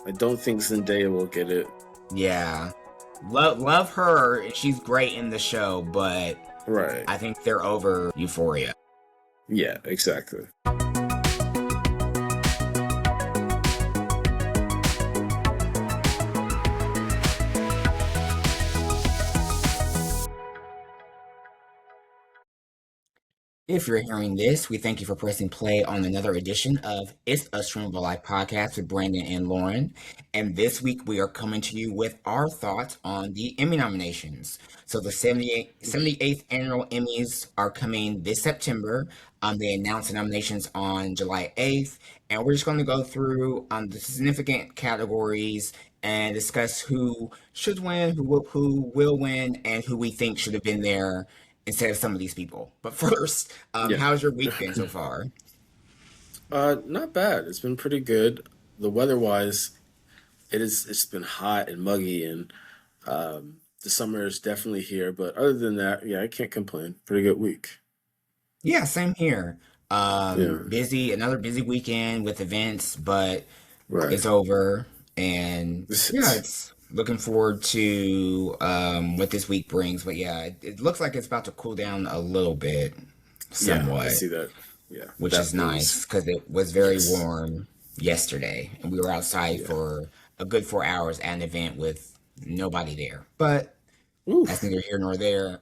I don't think Zendaya will get it. Yeah. Love her. She's great in the show, but Right. I think they're over Euphoria. Yeah, exactly. If you're hearing this, we thank you for pressing play on another edition of It's a Streamable Life podcast with Brandon and Lauren. And this week we are coming to you with our thoughts on the Emmy nominations. So the 78th annual Emmys are coming this September. They announced the nominations on July 8th. And we're just going to go through the significant categories and discuss who should win, who will win, and who we think should have been there instead of some of these people. But first, Yeah. how's your week been so far? Not bad. It's been pretty good. The weather-wise, it's been hot and muggy, and the summer is definitely here. But other than that, yeah, I can't complain. Pretty good week. Yeah, same here. Yeah. Another busy weekend with events, but Right. it's over. And yeah, it's looking forward to what this week brings. But yeah, it looks like it's about to cool down a little bit, Yeah, I somewhat, see that. Yeah, which that is news. nice because it was very Yes. warm yesterday, and we were outside Yeah. for a good 4 hours at an event with nobody there. But that's Oof. neither here nor there.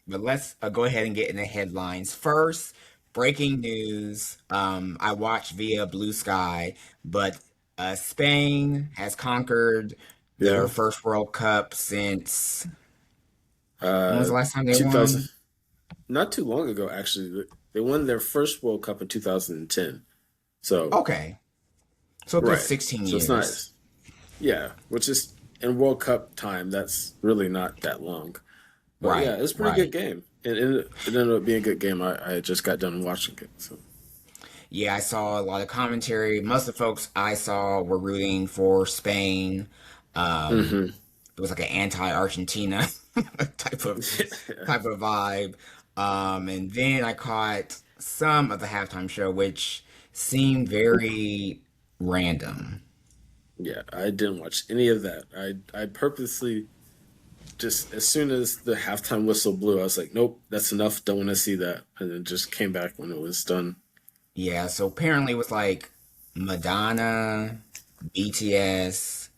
But let's go ahead and get in the headlines. First, breaking news. I watched via Blue Sky, but Spain has conquered their Yeah. first World Cup since when was Uh, the last time they 2000. won? Not too long ago, actually. They won their first World Cup in 2010. So, Okay, so a good right. 16 So it's years. nice. Yeah, which is in World Cup time, that's really not that long. But yeah, Right, it's a pretty good right. game. It ended up being a good game. I just got done watching it. So, Yeah, I saw a lot of commentary. Most of the folks I saw were rooting for Spain. Um, hmm it was like an anti-Argentina type of type of vibe. And then I caught some of the halftime show, which seemed very random. yeah, I didn't watch any of that. I purposely just as soon as the halftime whistle blew, I was like, nope, that's enough. Don't want to see that, and then just came back when it was done. Yeah, so apparently it was like Madonna, BTS,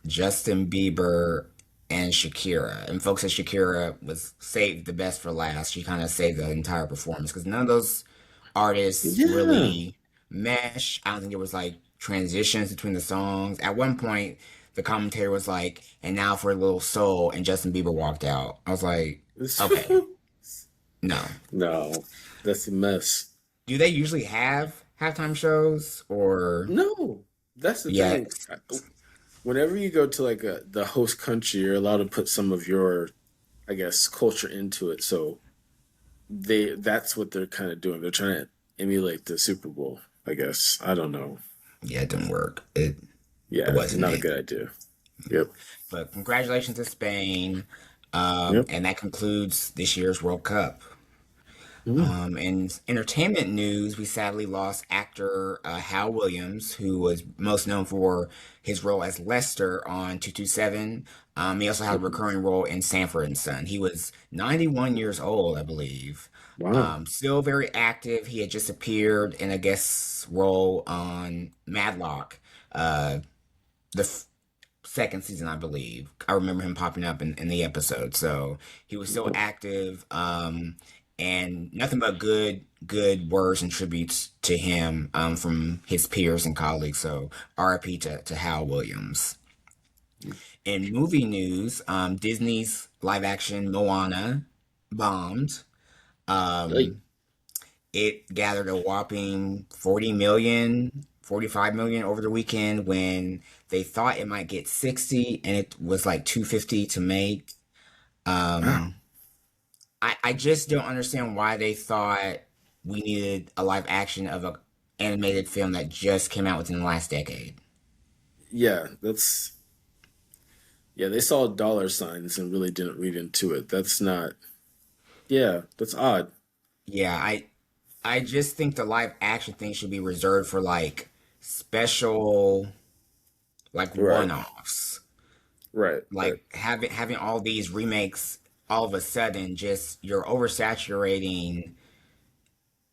Justin Bieber, and Shakira. And folks said Shakira was saved the best for last. She kind of saved the entire performance because none of those artists Yeah. really mesh. I don't think it was like transitions between the songs. At one point, the commentator was like, and now for a little soul, and Justin Bieber walked out. I was like, okay, no. No, that's a mess. Do they usually have halftime shows or No, that's the yeah, thing. Whenever you go to like the host country, you're allowed to put some of your, I guess, culture into it. So that's what they're kind of doing. They're trying to emulate the Super Bowl. I guess I don't know. yeah, it didn't work. It Yeah, wasn't not a it. good idea. Yep. But congratulations to Spain. Yep. And that concludes this year's World Cup. Mm. In entertainment news, we sadly lost actor Hal Williams, who was most known for his role as Lester on 227. He also had a Mhm. recurring role in Sanford and Son. He was 91 years old, I believe. Wow. Still very active. He had just appeared in a guest role on Madlock, uh, the second season, I believe. I remember him popping up in the episode. So he was still active. And nothing but good words and tributes to him from his peers and colleagues. So RIP to Hal Williams. In movie news, Disney's live action Moana bombed. Like, Um, it gathered a whopping 40 million, 45 million over the weekend when they thought it might get 60 and it was like 250 to make. wow. Um, I just don't understand why they thought we needed a live action of a animated film that just came out within the last decade. Yeah, they saw dollar signs and really didn't read into it. That's not. Yeah, that's odd. Yeah, I just think the live action thing should be reserved for like special like Right. one-offs. Right. Right. Like having all these remakes all of a sudden, just you're oversaturating.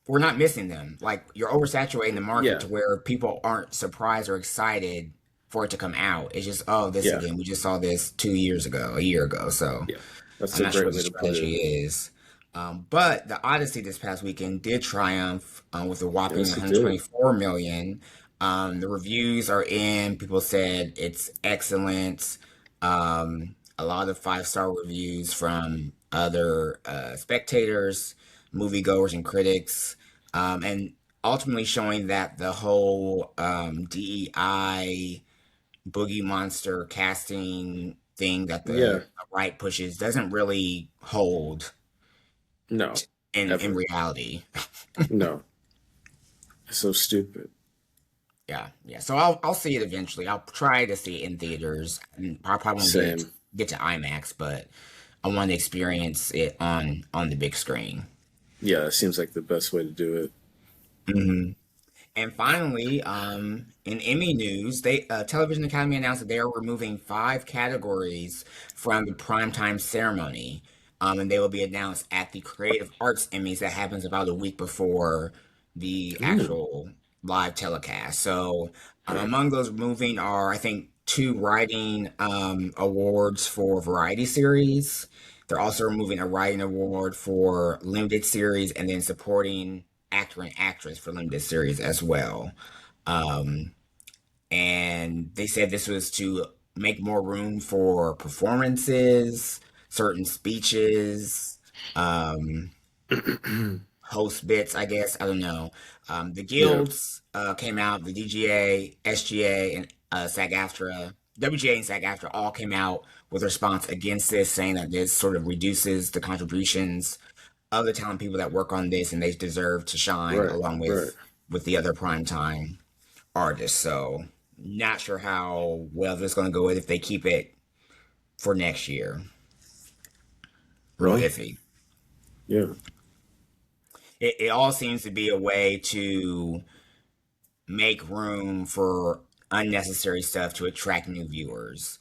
We're not missing them. Like you're oversaturating the market Yeah. to where people aren't surprised or excited for it to come out. It's just, oh, this Yeah. again. We just saw this 2 years ago, a year ago. So Yeah. That's I'm a not sure great what the way to put it. strategy is. But the Odyssey this past weekend did triumph with a whopping Yes, it did. 124 million. The reviews are in. People said it's excellent. A lot of five-star reviews from other spectators, moviegoers, and critics, and ultimately showing that the whole DEI boogie monster casting thing that Yeah. the right pushes doesn't really hold No. in Ever. reality. No. It's so stupid. Yeah, yeah. So I'll see it eventually. I'll try to see it in theaters, and I probably won't Same. get to IMAX, but I want to experience it on the big screen. Yeah, it seems like the best way to do it. Hmm. And finally, in Emmy news, they Television Academy announced that they are removing five categories from the primetime ceremony, and they will be announced at the Creative Arts Emmys that happens about a week before the Ooh. actual live telecast. So, Okay. among those moving are, I think, two writing awards for variety series. They're also removing a writing award for limited series, and then supporting actor and actress for limited series as well. Um, and they said this was to make more room for performances, certain speeches, um, host bits, I guess. I don't know. The Yeah. guilds came out, the DGA, SGA, and SAG AFTRA, WGA and SAG AFTRA all came out with a response against this, saying that this sort of reduces the contributions of the talented people that work on this, and they deserve to shine Right. along Right. with the other primetime artists. So not sure how well this is going to go with if they keep it for next year. Real Well, iffy. yeah. It all seems to be a way to make room for unnecessary stuff to attract new viewers.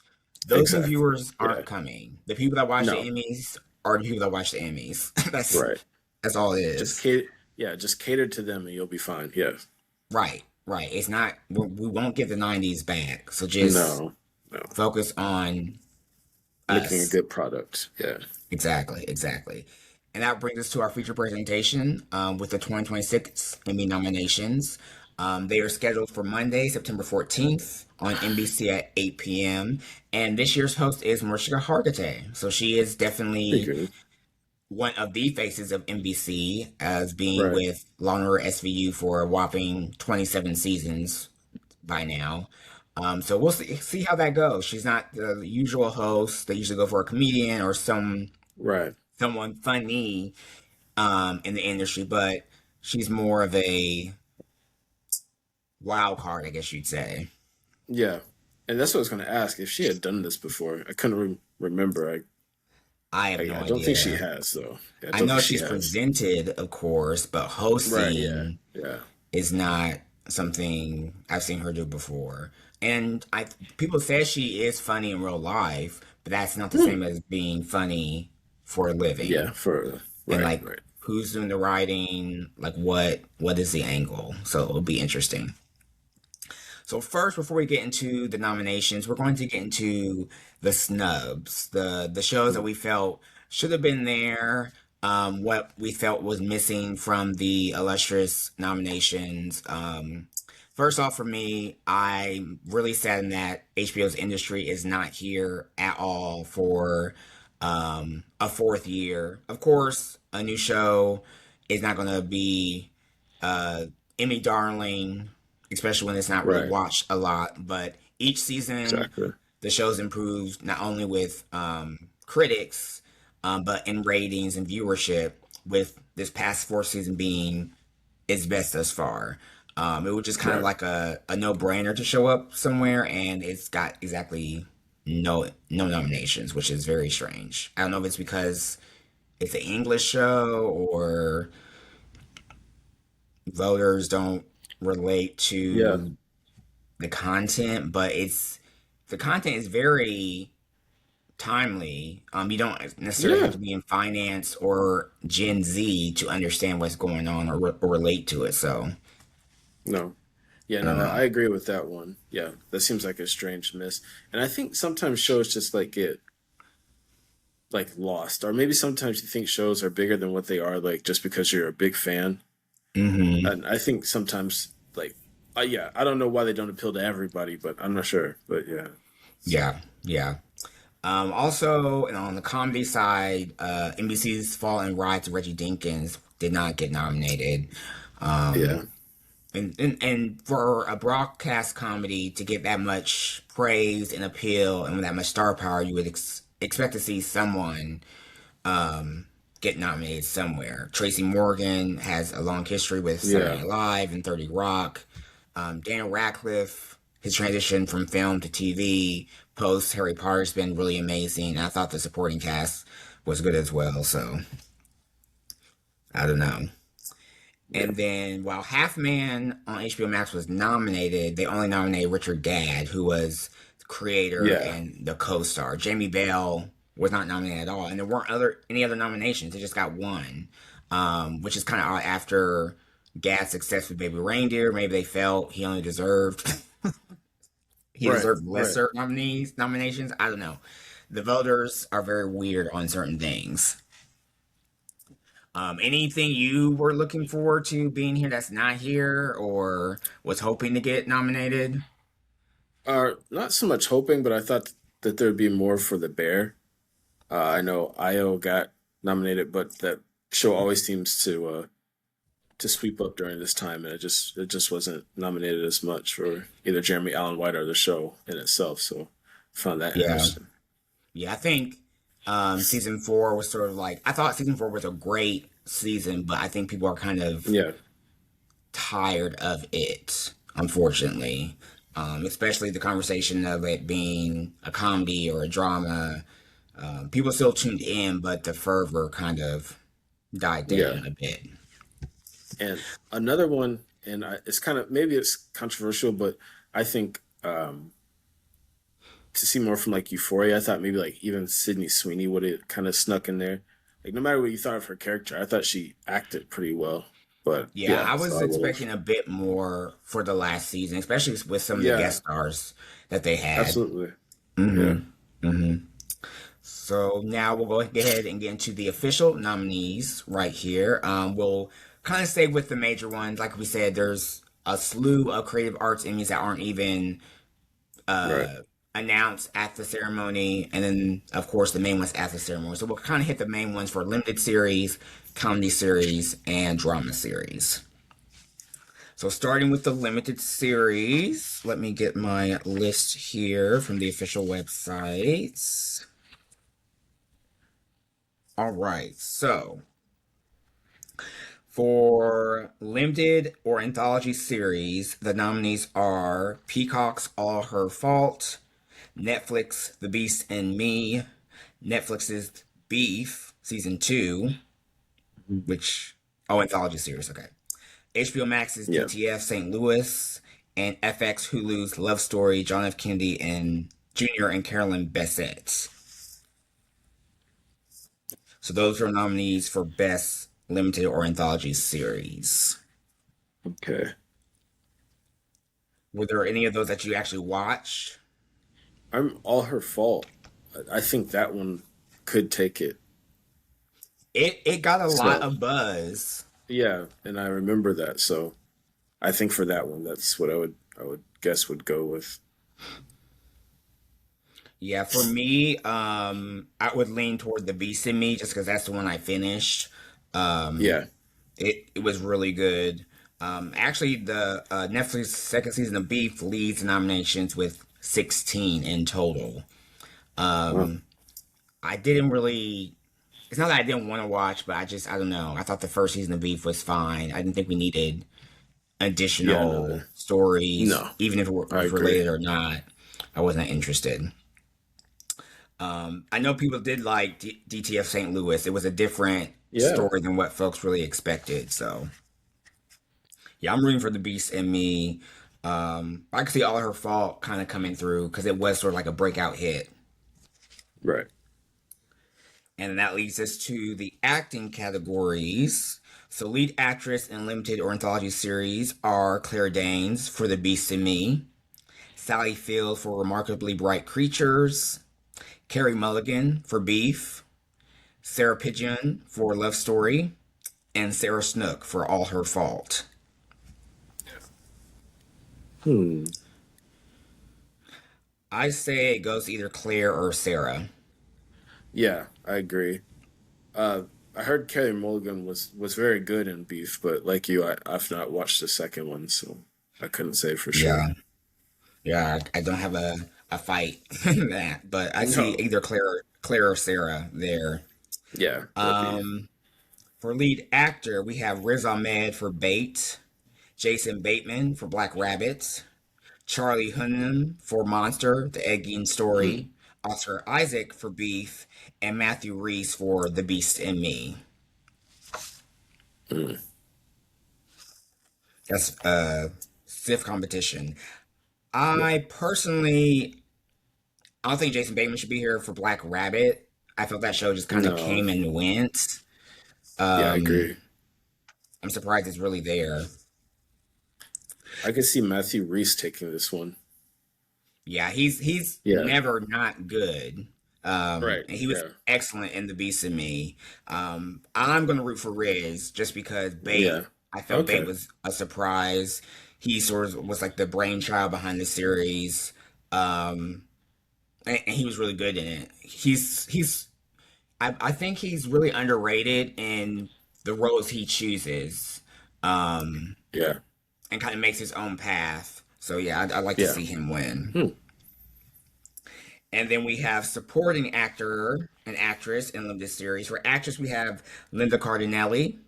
Those new Exactly. viewers Yeah. aren't coming. The people that watch the No. Emmys are the people that watch the Emmys. Right. That's all it Just is. cater. Yeah. Just cater to them, and you'll be fine. Yeah. Right, right. It's not. We won't get the '90s back. So just No. No. focus on Making a us. good product. Yeah. Exactly, exactly. And that brings us to our feature presentation with the 2026 Emmy nominations. They are scheduled for Monday, September 14th on NBC at 8 p.m. And this year's host is Mariska Hargitay. So she is definitely Figured. one of the faces of NBC, as being Right. with Law and Order SVU for a whopping 27 seasons by now. So we'll see how that goes. She's not the usual host. They usually go for a comedian or Right. someone funny in the industry, but she's more of a wild card, I guess you'd say. Yeah. And that's what I was going to ask if she had done this before. I couldn't remember. I have no I don't think she idea. has though. Yeah, I I don't know think she she's has. presented, of course, but Right. Yeah. hosting Yeah. is not something I've seen her do before. And I people say she is funny in real life, but that's not the Hmm. same as being funny for a living. Yeah. For And right. like Right. who's doing the writing, like what is the angle? So it'll be interesting. So first, before we get into the nominations, we're going to get into the snubs, the shows that we felt should have been there, what we felt was missing from the illustrious nominations. First off, for me, I'm really saddened that HBO's industry is not here at all for a fourth year. Of course, a new show is not going to be uh, Emmy darling, especially when it's not really Right. watched a lot. But each season, Exactly. the show's improved not only with critics, but in ratings and viewership. With this past fourth season being its best thus far, it was just kind of Right. like a no brainer to show up somewhere, and it's got exactly no nominations, which is very strange. I don't know if it's because it's an English show or voters don't relate Yeah. to. the content, but the content is very timely. You don't necessarily have Yeah. to be in finance or Gen Z to understand what's going on or relate to it. So No. Yeah, I no, don't know. I agree with that one. Yeah, that seems like a strange miss. And I think sometimes shows just like get like lost, or maybe sometimes you think shows are bigger than what they are, like just because you're a big fan. Hmm. And I think sometimes like, yeah, I don't know why they don't appeal to everybody, but I'm not sure. But yeah, Yeah, yeah. Also, and on the comedy side, NBC's Fall and Rise of Reggie Dinkins did not get nominated. yeah, Um, and for a broadcast comedy to get that much praise and appeal and with that much star power, you would expect to see someone um, get nominated somewhere. Tracy Morgan has a long history with Saturday yeah, Night Live and 30 Rock. Daniel Radcliffe, his transition from film to TV post Harry Potter's been really amazing. I thought the supporting cast was good as well. So I don't know. yeah, And then while Half Man on HBO Max was nominated, they only nominated Richard Gadd, who was the creator yeah. and the co-star. Jamie Bell was not nominated at all, and there weren't any other nominations. They just got one, which is kind of odd after Gadd's success with Baby Reindeer. Maybe they felt he Right, deserved right. lesser nominations. I don't know. The voters are very weird on certain things. Anything you were looking forward to being here that's not here or was hoping to get nominated? Not so much hoping, but I thought that there'd be more for the bear. I know Io got nominated, but that show always seems to sweep up during this time, and it just wasn't nominated as much for either Jeremy Allen White or the show in itself. So I found that Yeah. interesting. Yeah, I think season four was sort of like, I thought season four was a great season, but I think people are kind of Yeah, tired of it, unfortunately. Especially the conversation of it being a comedy or a drama. People still tuned in, but the fervor kind of died yeah. down a bit. And another one, and it's kind of maybe it's controversial, but I think to see more from like Euphoria, I thought maybe like even Sydney Sweeney would have kind of snuck in there. Like no matter what you thought of her character, I thought she acted pretty well. But Yeah, yeah, I so was I would have. expecting a bit more for the last season, especially with some of the Yeah, guest stars that they had. absolutely. Yeah. Hmm. Hmm. So now we'll go ahead and get into the official nominees right here. We'll kind of stay with the major ones. Like we said, there's a slew of creative arts Emmys that aren't even Right. uh, announced at the ceremony, and then of course the main ones at the ceremony. So we'll kind of hit the main ones for limited series, comedy series, and drama series. So starting with the limited series, let me get my list here from the official websites. All right, so for limited or anthology series, the nominees are Peacock's All Her Fault, Netflix The Beast and Me, Netflix's Beef Season 2, which, oh, anthology series, okay. HBO Max's Yeah. DTF St. Louis, and FX Hulu's Love Story, John F. Kennedy and Jr. and Carolyn Bessette. So those are nominees for Best Limited or Anthology Series. Okay. Were there any of those that you actually watched? I'm all her fault. I think that one could take it. It got a lot So of buzz. yeah, and I remember that. So I think for that one, that's what I would guess would go with. Yeah, for me, I would lean toward The Beast in Me just because that's the one I finished. Um, Yeah. it was really good. Actually, the Netflix second season of Beef leads nominations with 16 in total. Wow. Um, I didn't really. It's not that I didn't want to watch, but I don't know. I thought the first season of Beef was fine. I didn't think we needed Yeah. No. additional stories, No. even if it I was agree. related or not. I wasn't interested. I know people did like DTF St. Louis. It was a different Yeah. story than what folks really expected. So, yeah, I'm rooting for The Beast and Me. I could see All Her Fault kind of coming through because it was sort of like a breakout hit. Right. And that leads us to the acting categories. So, lead actress in limited or anthology series are Claire Danes for The Beast in Me, Sally Field for Remarkably Bright Creatures, Carrie Mulligan for Beef, Sarah Pidgeon for Love Story, and Sarah Snook for All Her Fault. Hmm. I say it goes to either Claire or Sarah. Yeah, I agree. Uh, I heard Kelly Mulligan was very good in Beef, but like you, I've not watched the second one, so I couldn't say for sure. Yeah, yeah. I don't have a fight in that, but I see No. either Claire or Sarah there. Yeah, that'd be. Um, for lead actor, we have Riz Ahmed for Bait, Jason Bateman for Black Rabbit, Charlie Hunnam for Monster: The Egging Mm, Story, Oscar Isaac for Beef, and Matthew Reese for The Beast in Me. mm. That's stiff competition. Yeah. I personally, I don't think Jason Bateman should be here for Black Rabbit. I felt that show just kind of No. came and went. Yeah, I Um, agree. I'm surprised it's really there. I could see Matthew Reese taking this one. Yeah, he's Yeah. never not good. Right. And he was Yeah. excellent in The Beast and Me. I'm gonna root for Riz just because Yeah. Bait. I felt Bait Okay. was a surprise. He sort of was like the brainchild behind the series, um, and he was really good in it. I think he's really underrated in the roles he chooses, um, Yeah. and kind of makes his own path. So yeah, I'd like to Yeah. see him win. Hmm. And then we have supporting actor and actress in limited series. For actress, we have Linda Cardinelli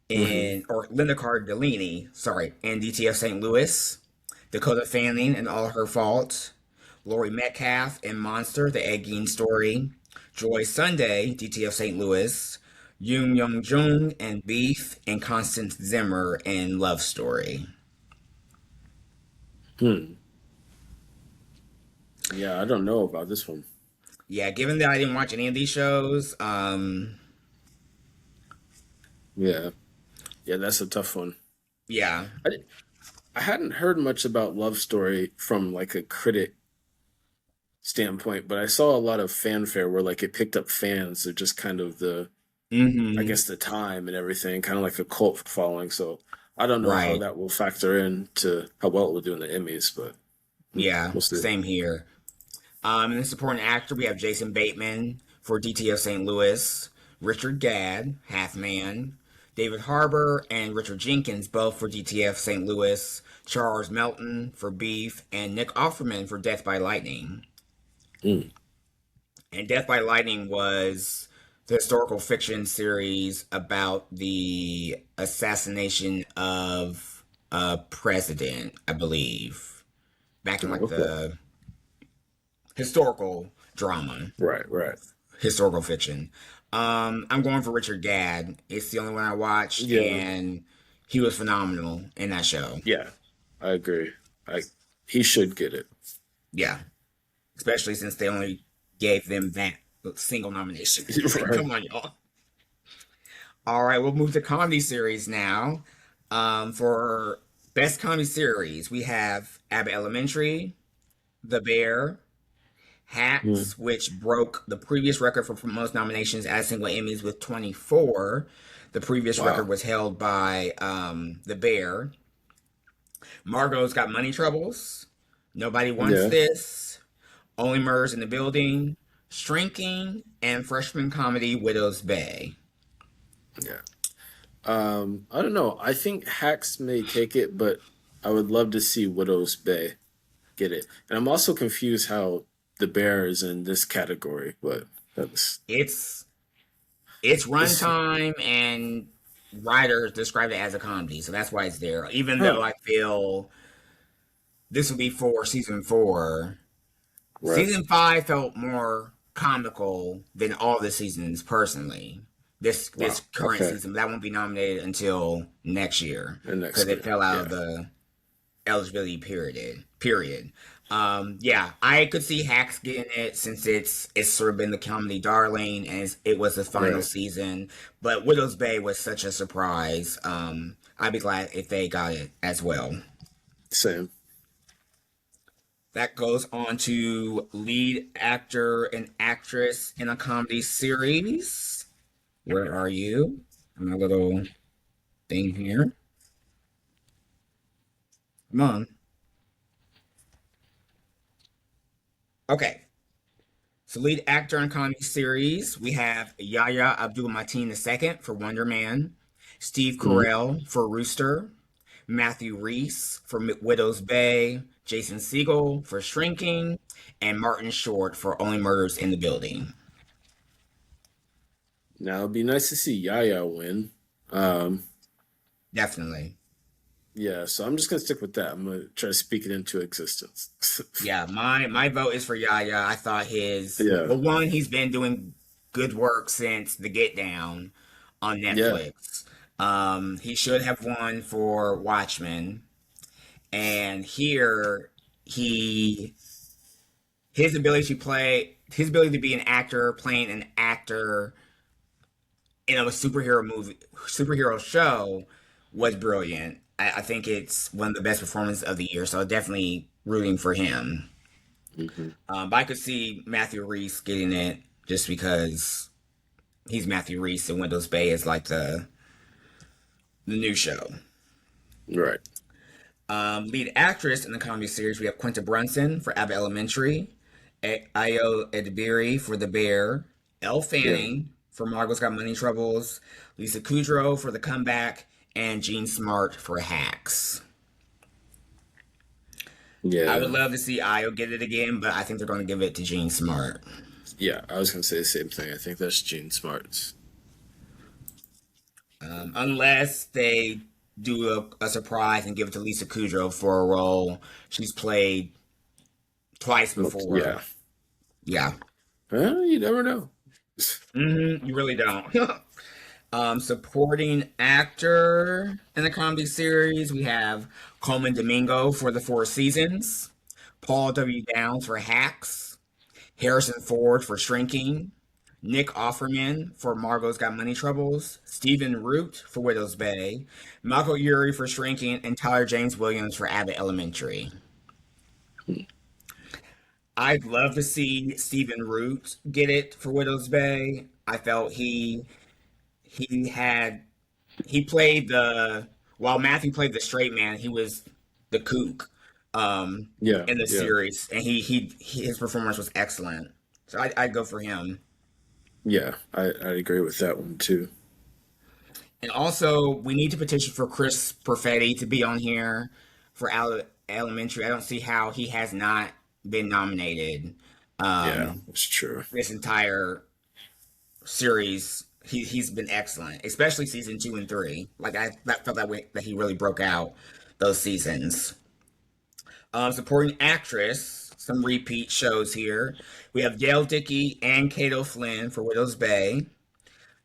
Hmm. or Linda Cardellini, sorry, in DTF St. Louis, Dakota Fanning in All Her Fault, Laurie Metcalf in Monster: The Egging Story, Joy Sunday, DTF St. Louis, Yoon Young Jung in Beef, and Constance Zimmer in Love Story. Hmm. Yeah, I don't know about this one. Yeah, given that I didn't watch any of these shows, Yeah. Yeah, that's a tough one. yeah. I, di- I hadn't heard much about Love Story from like a critic standpoint, but I saw a lot of fanfare where like it picked up fans of just kind of I Mm-hmm. guess the time and everything, kind of like a cult following. So I don't know how Right. that will factor into how well it will do in the Emmys, but Yeah, we'll see. same here. And then supporting actor, we have Jason Bateman for DTF St. Louis, Richard Gadd, Half Man, David Harbour, and Richard Jenkins, both for DTF St. Louis, Charles Melton for Beef, and Nick Offerman for Death by Lightning. Mm. And Death by Lightning was the historical fiction series about the assassination of a president, I believe, back in Oh, like okay. the historical drama, Right, right. historical fiction. I'm going for Richard Gadd. It's the only one I watched, Yeah, and he was phenomenal in that show. yeah. I agree. I He should get it. Yeah, especially since they only gave them that single nomination. Like, Right. come on, y'all. All right, we'll move to comedy series now. For best comedy series, we have Abbott Elementary, The Bear, Mm. Hacks, which broke the previous record for most nominations as single Emmys with 24. The previous record Wow. was held by The Bear. Margot's Got Money Troubles, Nobody Wants Yeah, This, Only Murders in the Building, Shrinking, and freshman comedy Widow's Bay. yeah. I don't know. I think Hacks may take it, but I would love to see Widow's Bay get it. And I'm also confused how the Bear is in this category, but that's It's it's this. runtime and writers described it as a comedy, so that's why it's there. Even though Huh. I feel this will be for season four. Right. Season five felt more comical than all the seasons, personally. This Wow. current Okay. season that won't be nominated until next year And because next it year. fell out of Yeah. the eligibility period. Yeah, I could see Hacks getting it since it's sort of been the comedy darling and it was the final Right. season. But Widow's Bay was such a surprise. I'd be glad if they got it as well. Same. That goes on to lead actor and actress in a comedy series. Where are you? My little thing here. Come on. Okay. So, lead actor in comedy series, we have Yahya Abdul-Mateen II for Wonder Man, Steve Mhm. Carell for Rooster, Matthew Reese for Widow's Bay, Jason Segel for Shrinking, and Martin Short for Only Murders in the Building. Now it'd be nice to see Yaya win. Um, Definitely. yeah, so I'm just gonna stick with that. I'm gonna try to speak it into existence. Yeah, my vote is for Yahya. I thought his Yeah, well, one, he's been doing good work since The Get Down on yeah, Netflix. He should have won for Watchmen, and here he his ability to be an actor playing an actor in a superhero show was brilliant. I think it's one of the best performances of the year, so definitely rooting for him. hmm But I could see Matthew Reese getting it just because he's Matthew Reese and Windows Bay is like the new show. right. Lead actress in the comedy series, we have Quinta Brunson for Abbott Elementary, Ayo Edebiri for The Bear, Elle Yeah, Fanning for Margot's Got Money Troubles, Lisa Kudrow for The Comeback, and Jean Smart for Hacks. I would yeah, love to see Ayo get it again, but I think they're going to give it to Jean Smart. yeah. I was gonna say the same thing. I think that's Gene Smart's. Unless they do a surprise and give it to Lisa Kudrow for a role she's played twice before. Yeah. Yeah. Well, you never know. You really don't. Supporting actor in the comedy series, we have Coleman Domingo for The Four Seasons, Paul W. Downs for Hacks, Harrison Ford for Shrinking, Nick Offerman for Margot's Got Money Troubles, Stephen Root for Widow's Bay, Michael Urie for Shrinking, and Tyler James Williams for Abbott Elementary. I'd love to see Stephen Root get it for Widow's Bay. I felt he had he played the while Matthew played the straight man, he was the kook Yeah, in the yeah, series, and his performance was excellent. So I'd go for him. yeah. I agree with that one too. And also, we need to petition for Chris Perfetti to be on here for Elementary. I don't see how he has not been nominated Yeah, um, that's true. this entire series. He's been excellent, especially season 2 and 3. Like that felt that way that he really broke out those seasons. Supporting actress, some repeat shows here. We have Dale Dickey and Kato Flynn for Widow's Bay,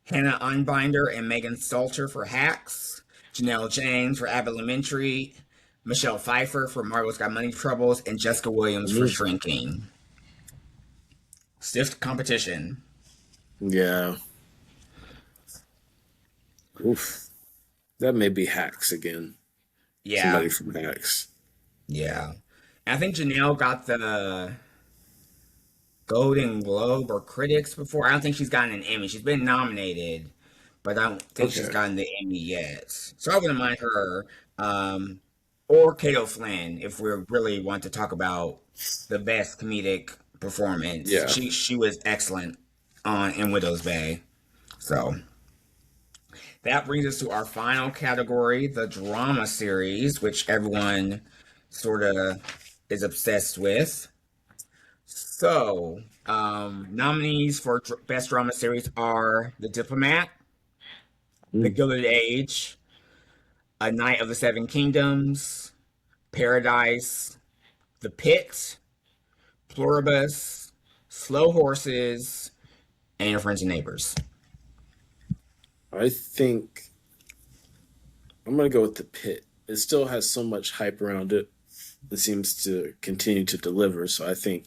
Hannah Unbinder and Megan Stalter for Hacks, Janelle James for Abbott Elementary, Michelle Pfeiffer for Margot's Got Money Troubles, and Jessica Williams for Mhm. Shrinking. Stiff competition. Yeah. Oof. That may be Hacks again. Yeah, Somebody from Hacks. yeah. And I think Janelle got the Golden Globe or Critics before. I don't think she's gotten an Emmy. She's been nominated, but I don't think she's Okay. gotten the Emmy yet. So I wouldn't mind her. Um, or Kato Flynn, if we really want to talk about the best comedic performance. Yeah. She was excellent on in Widow's Bay. So that brings us to our final category, the drama series, which everyone sort of is obsessed with. So, nominees for Best Drama Series are The Diplomat, The Mm. Gilded Age, A Night of the Seven Kingdoms, Paradise, The Pit, Pluribus, Slow Horses, and Your Friends and Neighbors. I think I'm gonna go with the Pit. it still has so much hype around it. It seems to continue to deliver. So I think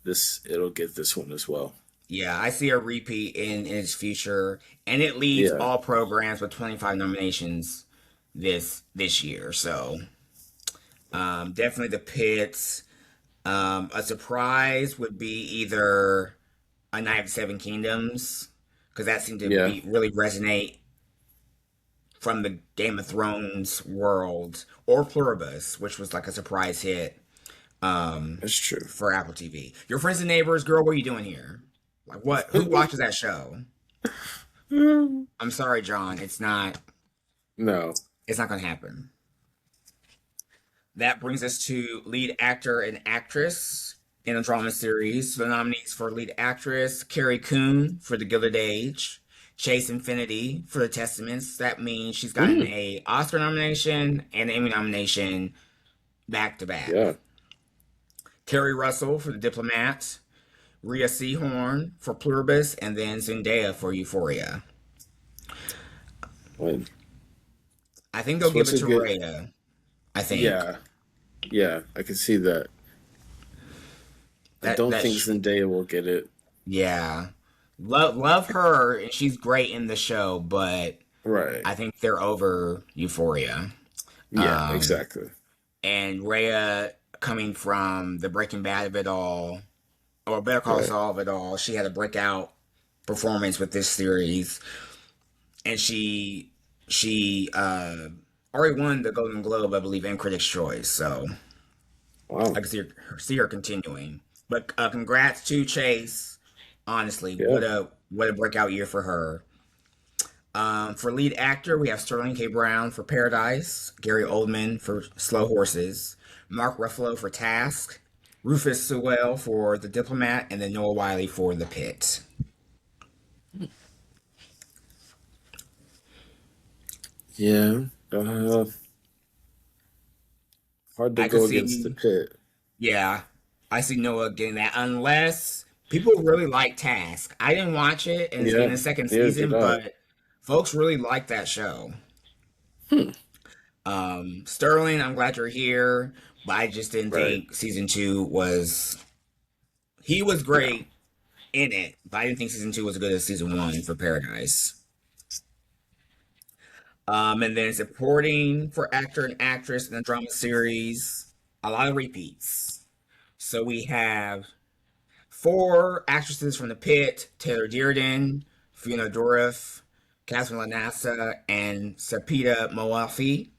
this it'll get this one as well. Yeah, I see a repeat in its future, and it leads Yeah, all programs with 25 nominations this year. So definitely the pits. A surprise would be either A Night of the Seven Kingdoms, because that seemed to yeah, be really resonate from the Game of Thrones world, or Pluribus, which was like a surprise hit that's true. for Apple TV. Your friends and neighbors, girl, what are you doing here? Like what? Who watches that show? I'm sorry, John. No. It's not gonna happen. That brings us to lead actor and actress in a drama series. The nominees for lead actress: Carrie Coon for The Gilded Age, Chase Infinity for The Testaments. That means she's gotten Mm, a Oscar nomination and an Emmy nomination back to back. yeah. Kerry Russell for The Diplomat, Rhea Seehorn for Pluribus, and then Zendaya for Euphoria. When I think they'll so give what's it a to good? Rhea. I think Yeah, yeah. I can see that. I that don't that think Zendaya will get it. yeah, love her, and she's great in the show, but Right. I think they're over Euphoria. Yeah. Um, Exactly. and Rhea, coming from the Breaking Bad of it all, or Better Call Right. Saul of it all, she had a breakout performance with this series, and she already won the Golden Globe, I believe, and Critics' Choice. So I Wow. can see her continuing. But congrats to Chase. Honestly, Yeah. what a breakout year for her. For lead actor, we have Sterling K. Brown for Paradise, Gary Oldman for Slow Horses, Mark Ruffalo for Task, Rufus Sewell for The Diplomat, and then Noah Wiley for The Pit. Yeah. Uh, hard to I could go against the see, pit. yeah, I see Noah getting that unless people really like Task. I didn't watch it, and it's getting Yeah. a second Neither did season, I. but folks really like that show. Hmm. Sterling, I'm glad you're here, but I just didn't Right. think season two was. He was No. great in it, but I didn't think season two was as good as season one for Paradise. And then supporting for actor and actress in the drama series, a lot of repeats. So we have four actresses from The Pit: Taylor Dearden, Fiona Dourif, Catherine Lanassa, and Sapita Moafi.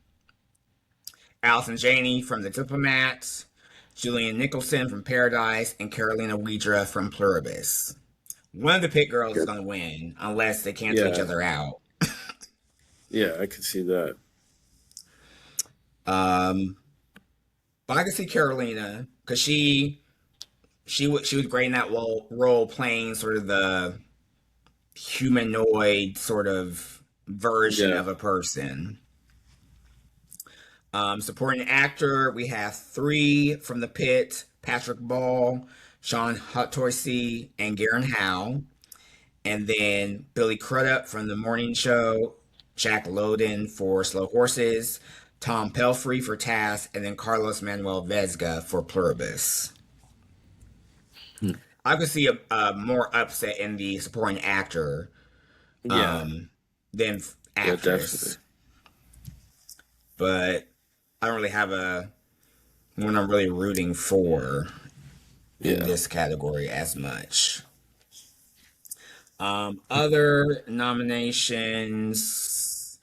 Allison Janney from The Diplomat, Julian Nicholson from Paradise, and Carolina Widra from Pluribus. One of the Pit girls is Good. going to win unless they cancel each Yeah. other out. Yeah. I can see that. Um, but I can see Carolina because she was great in that role, playing sort of the humanoid sort of version Yeah. of a person. Supporting actor, we have three from The Pit: Patrick Ball, Sean Huttorsey, and Garen Howe. And then Billy Crudup from The Morning Show, Jack Lowden for Slow Horses, Tom Pelfrey for Task, and then Carlos Manuel Vesga for Pluribus. Hmm. I could see a more upset in the supporting actor Yeah. um, than Yeah. Definitely. actress, but I don't really have a one I'm really rooting for in Yeah. this category as much. Other nominations: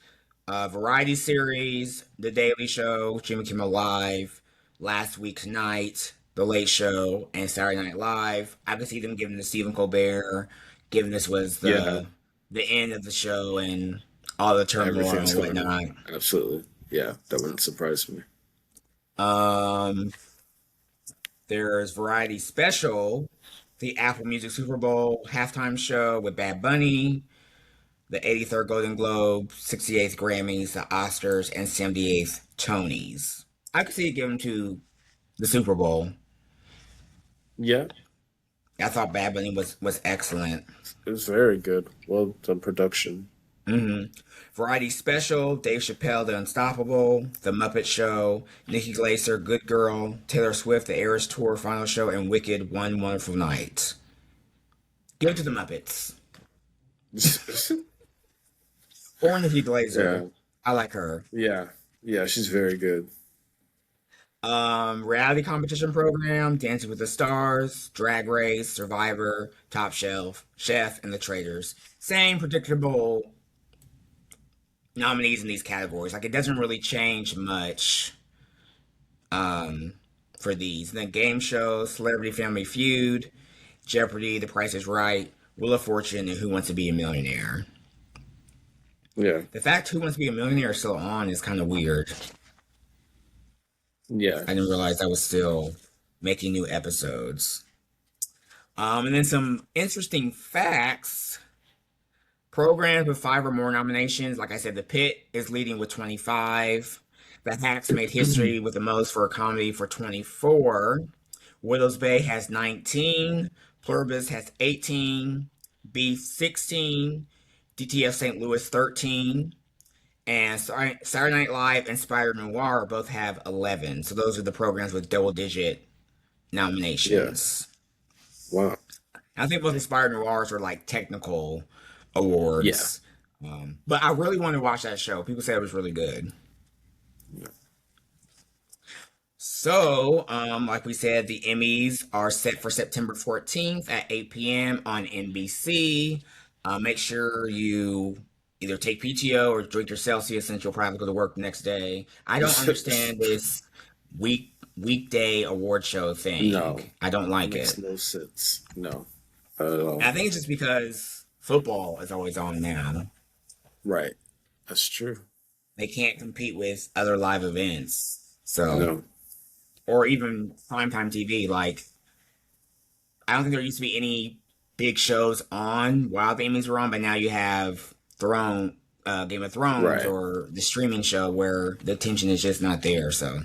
variety series, The Daily Show, Jimmy Kimmel Live, Last Week Tonight, The Late Show, and Saturday Night Live. I could see them giving to Stephen Colbert, given this was Yeah. the end of the show and all the turmoil Everything's and going on. whatnot. Absolutely. Yeah. That wouldn't surprise me. Um, there's Variety Special, the Apple Music Super Bowl halftime show with Bad Bunny, the 83rd Golden Globe, 68th Grammys, the Oscars, and 78th Tonys. I could see it given to the Super Bowl. Yeah. I thought Bad Bunny was excellent. It was very good. Well done production. hmm Variety Special, Dave Chappelle, The Unstoppable, The Muppet Show, Nikki Glaser, Good Girl, Taylor Swift, The Eras Tour Final Show, and Wicked, One Wonderful Night. Give it to the Muppets. Or Nikki Yeah, Glaser. I like her. yeah, yeah. She's very good. Reality competition program, Dancing with the Stars, Drag Race, Survivor, Top Shelf, Chef, and The Traitors. Same predictable nominees in these categories. Like it doesn't really change much um, for these. And then game shows, Celebrity Family Feud, Jeopardy, The Price is Right, Wheel of Fortune, and Who Wants to Be a Millionaire. Yeah, The fact Who Wants to Be a Millionaire is still on is kind of weird. yeah. I didn't realize I was still making new episodes. And then some interesting facts. Programs with 5 or more nominations. Like I said, The Pit is leading with 25. The Hacks made history with the most for a comedy for 24. Widow's Bay has 19. Pluribus has 18. Beef 16. DTF St. Louis 13. And Saturday Night Live and Spider Noir both have 11. So those are the programs with double digit Yeah. nominations. Wow. I think both Inspired Noirs are like technical Yeah. awards. But I really want to watch that show. People say it was really good. Yeah. So, like we said, the Emmys are set for September 14th at 8 p.m. on NBC. Make sure you either take PTO or drink your Celsius since you'll probably go to work the next day. I don't understand this weekday award show No, thing. I don't like makes it. no sense. No, not at all. I think it's just because football is always on now. Right. That's true. They can't compete with other live events. So, No. or even primetime TV. Like, I don't think there used to be any big shows on while the Emmys were on, but now you have Game of Thrones, Right. or the streaming show where the attention is just not there. So,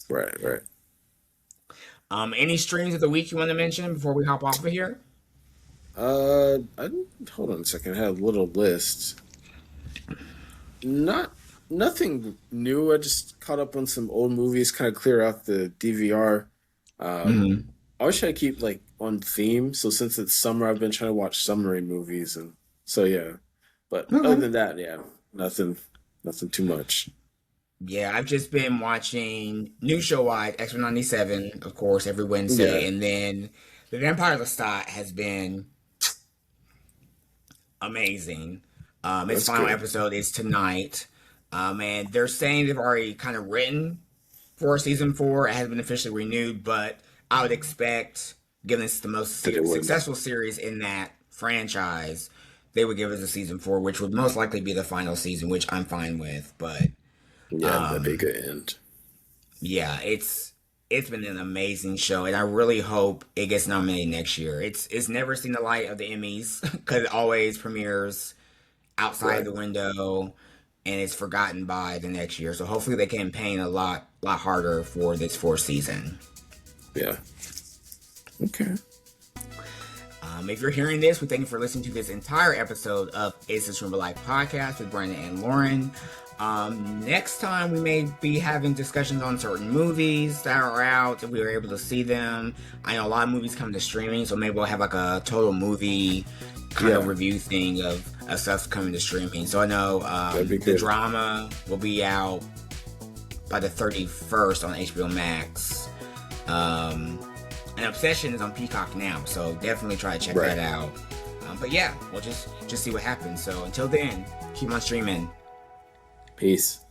Right. Right. any streams of the week you want to mention before we hop off of here? I hold on a second. I had a little list. Not nothing new. I just caught up on some old movies. Kind of clear out the DVR. Um, hmm I always try to keep like on theme. So since it's summer, I've been trying to watch summery movies, and so yeah. But other Okay. than that, yeah, nothing, nothing too much. Yeah, I've just been watching New Show Wide, X 97, of course, every Yeah, Wednesday. And then The Vampire Lestat has been amazing. Its that's final good. episode is tonight. And they're saying they've already kind of written for season 4. It hasn't been officially renewed, but I would expect, given it's the most That it would. successful series in that franchise, they would give us a season 4, which would most likely be the final season, which I'm fine with. But Yeah, that'd be a um, good end. yeah, it's been an amazing show, and I really hope it gets nominated next year. It's never seen the light of the Emmys because it always premieres outside Right. the window, and it's forgotten by the next year. So hopefully they campaign a lot harder for this 4th season. Yeah. Okay. If you're hearing this, we thank you for listening to this entire episode of Is This Room a Life podcast with Brandon and Lauren. Next time we may be having discussions on certain movies that are out if we were able to see them. I know a lot of movies come to streaming, so maybe we'll have like a total movie kind of Yeah, review thing of stuff coming to streaming. So I know that'd be the good. drama will be out by the 31st on HBO Max. Um, and Obsession is on Peacock now, so definitely try to check Right. that out. But yeah, we'll just see what happens. So until then, keep on streaming. Peace.